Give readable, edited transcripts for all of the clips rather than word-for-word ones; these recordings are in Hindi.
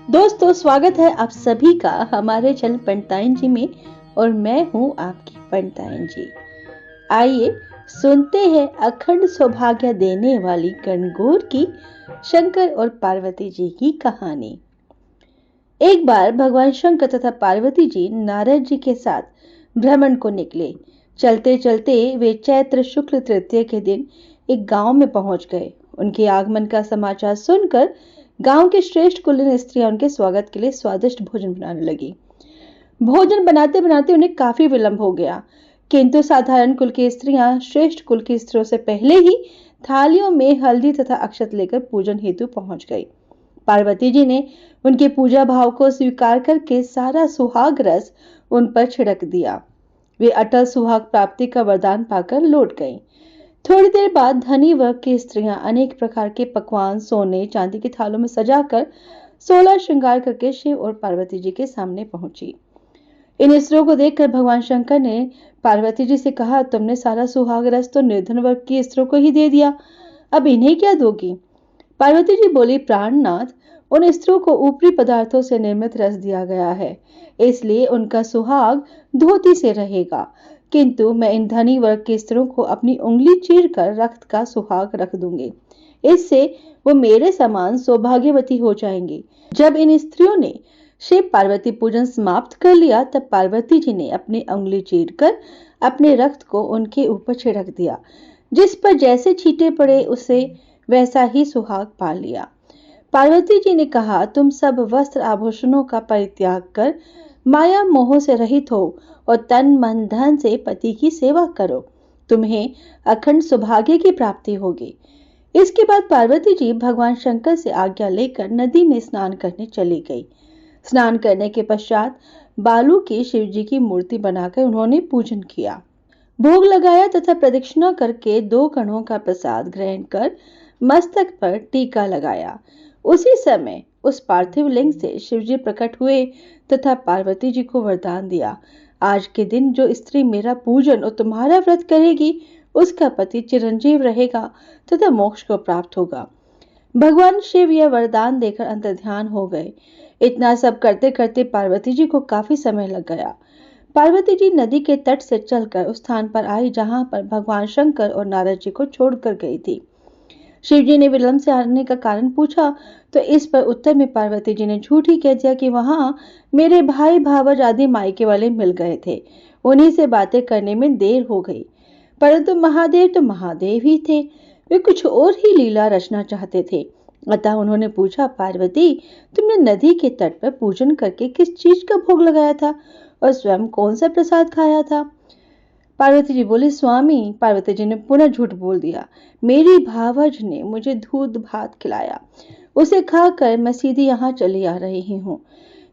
दोस्तों, स्वागत है आप सभी का हमारे चैनल पंडिताइन जी में। और मैं हूं आपकी पंडिताइन जी। आइए सुनते हैं अखंड सौभाग्य देने वाली गणगौर की शंकर और पार्वती जी की कहानी। एक बार भगवान शंकर तथा पार्वती जी नारद जी के साथ भ्रमण को निकले। चलते चलते वे चैत्र शुक्ल तृतीया के दिन एक गांव में पहुंच गए। उनके आगमन का समाचार सुनकर गांव की श्रेष्ठ कुलीन स्त्रियां उनके स्वागत के लिए स्वादिष्ट भोजन बनाने लगी। भोजन बनाते बनाते उन्हें काफी विलंब हो गया, किंतु साधारण कुल की स्त्रियां श्रेष्ठ कुल की स्त्रियों से पहले ही थालियों में हल्दी तथा अक्षत लेकर पूजन हेतु पहुंच गई। पार्वती जी ने उनके पूजा भाव को स्वीकार करके सारा सुहाग रस उन पर छिड़क दिया। वे अटल सुहाग प्राप्ति का वरदान पाकर लौट गईं। थोड़ी देर बाद धनी वर्ग की स्त्रियां अनेक प्रकार के पकवान सोने चांदी की थालों में सजाकर 16 श्रृंगार करके शिव और पार्वती जी के सामने पहुंची। इन स्त्रियों को देखकर भगवान शंकर ने पार्वती जी से कहा, तुमने सारा सुहाग रस तो निर्धन वर्ग की स्त्रियों को ही दे दिया, अब इन्हें क्या दोगी? पार्वती जी बोली, प्राणनाथ, उन स्त्रियों को ऊपरी पदार्थों से निर्मित रस दिया गया है, इसलिए उनका सुहाग धोती से रहेगा, किंतु मैं इन धनी वर्ग की स्त्रियों को अपनी उंगली चीर कर रक्त का सुहाग रख दूंगी। इससे वो मेरे समान सौभाग्यवती हो जाएंगी। जब इन स्त्रियों ने शिव पार्वती पूजन समाप्त कर लिया, तब पार्वती जी ने अपनी उंगली चीरकर अपने रक्त को उनके ऊपर छिड़क दिया। जिस पर जैसे छींटे पड़े उसे वैसा ही सुहाग पा लिया। पार्वती जी ने कहा, तुम सब वस्त्र आभूषणों का परित्याग कर माया मोह से रहित हो और तन मन धन से पति की सेवा करो, तुम्हें अखंड सौभाग्य की प्राप्ति होगी। इसके बाद पार्वती जी भगवान शंकर से आज्ञा लेकर नदी में स्नान करने चली गई। स्नान करने के पश्चात बालू की शिव जी की मूर्ति बनाकर उन्होंने पूजन किया, भोग लगाया तथा प्रदक्षिणा करके 2 कणों का प्रसाद ग्रहण कर मस्तक पर टीका लगाया। उसी समय उस पार्थिव लिंग से शिवजी प्रकट हुए तथा पार्वती जी को वरदान दिया, आज के दिन जो स्त्री मेरा पूजन और तुम्हारा व्रत करेगी, उसका पति चिरंजीव रहेगा तथा मोक्ष को प्राप्त होगा। भगवान शिव यह वरदान देकर अंतर्ध्यान हो गए। इतना सब करते करते पार्वती जी को काफी समय लग गया। पार्वती जी नदी के तट से चलकर उस स्थान पर आई जहां पर भगवान शंकर और नारद जी को छोड़कर गई थी। शिव जी ने विलंब से आने का कारण पूछा, तो इस पर उत्तर में पार्वती जी ने झूठ ही कह दिया कि वहां मेरे भाई भावज आदि मायके वाले मिल गए थे, उन्हीं से बातें करने में देर हो गई। परंतु महादेव तो महादेव ही थे, वे कुछ और ही लीला रचना चाहते थे। अतः उन्होंने पूछा, पार्वती, तुमने नदी के तट पर पूजन करके किस चीज का भोग लगाया था और स्वयं कौन सा प्रसाद खाया था? पार्वती जी बोली, स्वामी, पार्वती जी ने पुनः झूठ बोल दिया, मेरी भावज ने मुझे दूध भात खिलाया, उसे खाकर मैं सीधी यहाँ चली आ रही हूँ।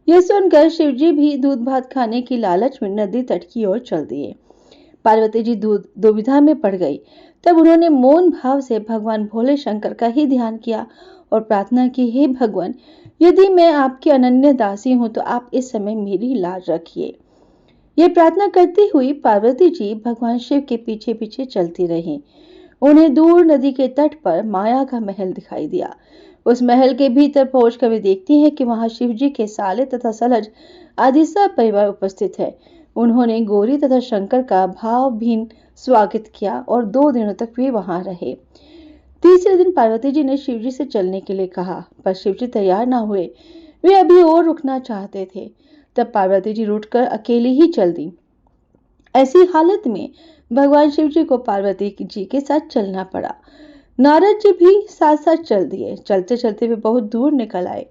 यह सुनकर शिवजी भी दूध भात खाने की लालच में नदी तट की ओर चल दिए। पार्वती जी दुविधा में पड़ गई। तब उन्होंने मौन भाव से भगवान भोले शंकर का ही ध्यान किया और प्रार्थना की, हे भगवान, यदि मैं आपकी अनन्य दासी हूं तो आप इस समय मेरी लाज रखिए। यह प्रार्थना करती हुई पार्वती जी भगवान शिव के पीछे पीछे चलती रहीं। उन्हें दूर नदी के तट पर माया का महल दिखाई दिया। उस महल के भीतर पहुंचकर वे देखती हैं कि वहां शिव जी के साले तथा सलज आदि सब परिवार उपस्थित है। उन्होंने गौरी तथा शंकर का भावभीन स्वागत किया और 2 दिनों तक वे वहां रहे। तीसरे दिन पार्वती जी ने शिवजी से चलने के लिए कहा, पर शिवजी तैयार न हुए। वे अभी और रुकना चाहते थे। तब पार्वती जी रूठकर अकेली ही चल दी। ऐसी हालत में भगवान शिव जी को पार्वती जी के साथ चलना पड़ा। नारद जी भी साथ साथ चल दिए। चलते चलते वे बहुत दूर निकल आए।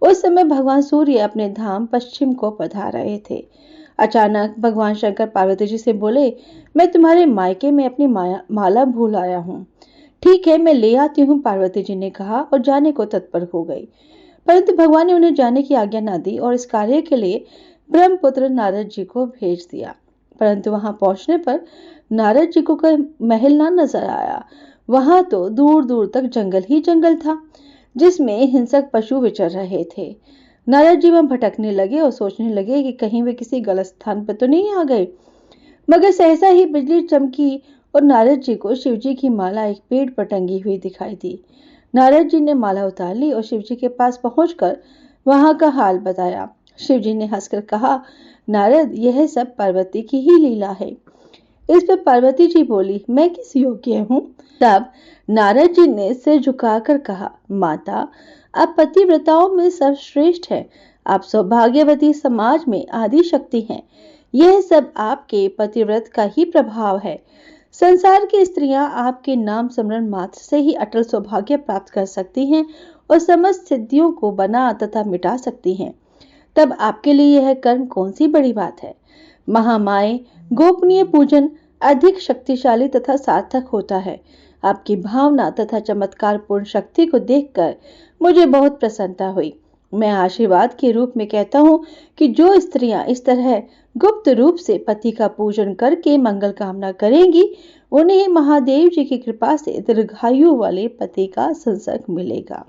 उस समय भगवान सूर्य अपने धाम पश्चिम को पधार रहे थे। अचानक भगवान शंकर पार्वती जी से बोले, मैं तुम्हारे मायके में अपनी माला भूल आया हूँ। ठीक है, मैं ले आती हूँ, पार्वती जी ने कहा और जाने को तत्पर हो गई। परंतु भगवान ने उन्हें जाने की आज्ञा न दी और इस कार्य के लिए ब्रह्मपुत्र नारद जी को भेज दिया। परंतु वहां पहुंचने पर नारद जी को कोई महल ना नजर आया। वहां तो दूर दूर तक जंगल ही जंगल था, जिसमें हिंसक पशु विचर रहे थे। नारद जी वहां भटकने लगे और सोचने लगे कि कहीं वे किसी गलत स्थान पर तो नहीं आ गए। मगर सहसा ही बिजली चमकी और नारद जी को शिवजी की माला एक पेड़ पर टंगी हुई दिखाई दी। नारद जी ने माला उतार ली और शिवजी के पास पहुंचकर वहां का हाल बताया। शिव जी ने हंसकर कहा, नारद, यह सब पार्वती की ही लीला है। इस पर पार्वती जी बोली, मैं किस योग्य हूँ? तब नारद जी ने सिर झुकाकर कहा, माता, आप पतिव्रताओं में सर्वश्रेष्ठ हैं। आप सौभाग्यवती समाज में आदि शक्ति हैं। यह सब आपके पतिव्रत का ही प्रभाव है। संसार की स्त्रियां आपके नाम स्मरण मात्र से ही अटल सौभाग्य प्राप्त कर सकती हैं और समस्त सिद्धियों को बना तथा मिटा सकती हैं। तब आपके लिए यह कर्म कौन सी बड़ी बात है? महामाये, गोपनीय पूजन अधिक शक्तिशाली तथा सार्थक होता है। आपकी भावना तथा चमत्कारपूर्ण शक्ति को देखकर मुझे बहुत प्रसन्नता हुई। मैं आशीर्वाद के रूप में कहता हूँ कि जो स्त्रियां इस तरह गुप्त रूप से पति का पूजन करके मंगल कामना करेंगी, उन्हें महादेव जी की कृपा से दीर्घायु वाले पति का संसर्ग मिलेगा।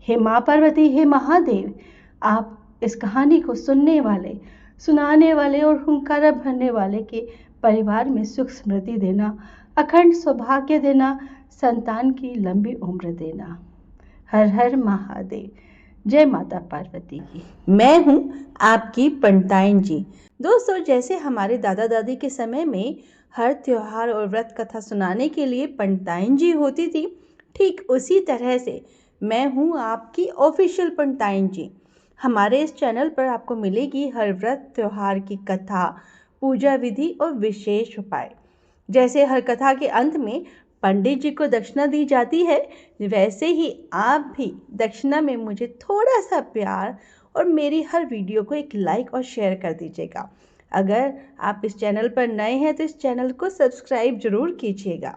हे मां पार्वती, हे महादेव, आप इस कहानी को सुनने वाले, सुनाने वाले और हुंकारा भरने वाले के परिवार में सुख समृद्धि देना, अखंड सौभाग्य देना, संतान की लंबी उम्र देना। हर हर महादेव। जय माता पार्वती की। मैं हूँ आपकी पंडिताइन जी। दोस्तों, जैसे हमारे दादा दादी के समय में हर त्योहार और व्रत कथा सुनाने के लिए पंडिताइन जी होती थी, ठीक उसी तरह से मैं हूँ आपकी ऑफिशियल पंडिताइन जी। हमारे इस चैनल पर आपको मिलेगी हर व्रत त्योहार की कथा, पूजा विधि और विशेष उपाय। जैसे हर कथा के अंत में पंडित जी को दक्षिणा दी जाती है, वैसे ही आप भी दक्षिणा में मुझे थोड़ा सा प्यार और मेरी हर वीडियो को एक लाइक और शेयर कर दीजिएगा। अगर आप इस चैनल पर नए हैं तो इस चैनल को सब्सक्राइब जरूर कीजिएगा।